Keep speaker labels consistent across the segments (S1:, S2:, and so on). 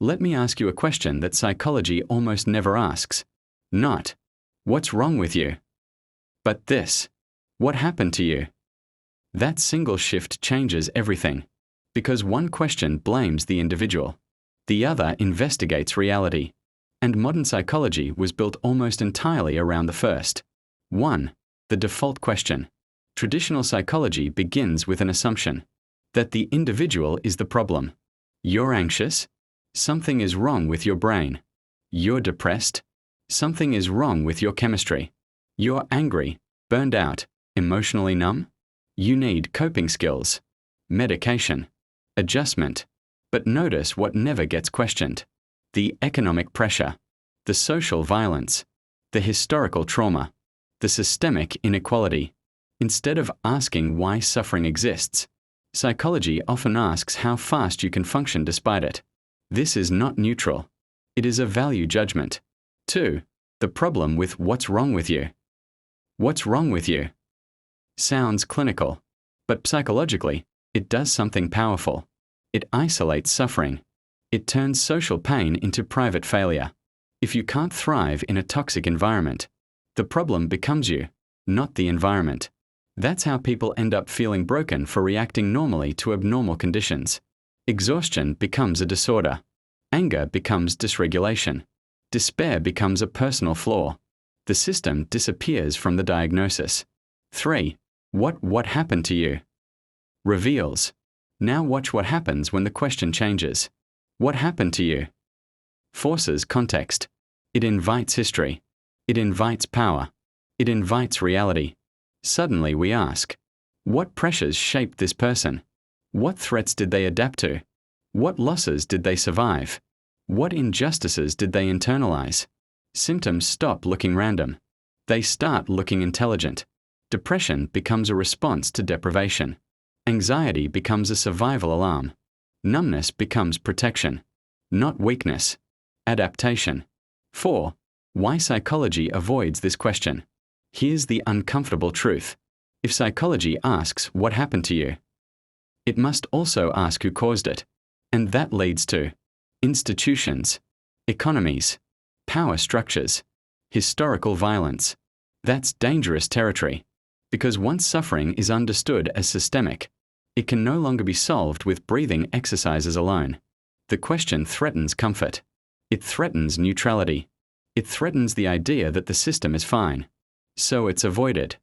S1: Let me ask you a question that psychology almost never asks. Not, what's wrong with you? But this, what happened to you? That single shift changes everything, because one question blames the individual, the other investigates reality, and modern psychology was built almost entirely around the first. 1. The default question. Traditional psychology begins with an assumption that the individual is the problem. You're anxious? Something is wrong with your brain. You're depressed? Something is wrong with your chemistry. You're angry, burned out, emotionally numb? You need coping skills, medication, adjustment. But notice what never gets questioned. The economic pressure, the social violence, the historical trauma, the systemic inequality. Instead of asking why suffering exists, psychology often asks how fast you can function despite it. This is not neutral. It is a value judgment. 2. The problem with what's wrong with you. What's wrong with you? Sounds clinical, but psychologically, it does something powerful. It isolates suffering. It turns social pain into private failure. If you can't thrive in a toxic environment, the problem becomes you, not the environment. That's how people end up feeling broken for reacting normally to abnormal conditions. Exhaustion becomes a disorder. Anger becomes dysregulation. Despair becomes a personal flaw. The system disappears from the diagnosis. 3. What happened to you? Reveals. Now watch what happens when the question changes. What happened to you? Forces context. It invites history. It invites power. It invites reality. Suddenly we ask, what pressures shaped this person? What threats did they adapt to? What losses did they survive? What injustices did they internalize? Symptoms stop looking random. They start looking intelligent. Depression becomes a response to deprivation. Anxiety becomes a survival alarm. Numbness becomes protection, not weakness. Adaptation. 4. Why psychology avoids this question. Here's the uncomfortable truth. If psychology asks what happened to you, it must also ask who caused it. And that leads to institutions, economies, power structures, historical violence. That's dangerous territory, because once suffering is understood as systemic, it can no longer be solved with breathing exercises alone. The question threatens comfort. It threatens neutrality. It threatens the idea that the system is fine. So it's avoided.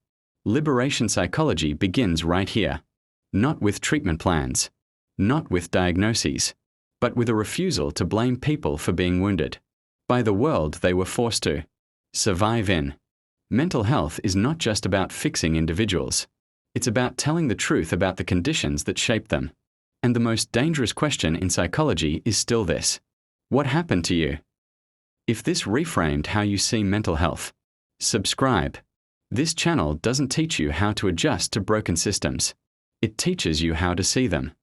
S1: Liberation psychology begins right here. Not with treatment plans, not with diagnoses, but with a refusal to blame people for being wounded by the world they were forced to survive in. Mental health is not just about fixing individuals. It's about telling the truth about the conditions that shape them. And the most dangerous question in psychology is still this. What happened to you? If this reframed how you see mental health, subscribe. This channel doesn't teach you how to adjust to broken systems. It teaches you how to see them.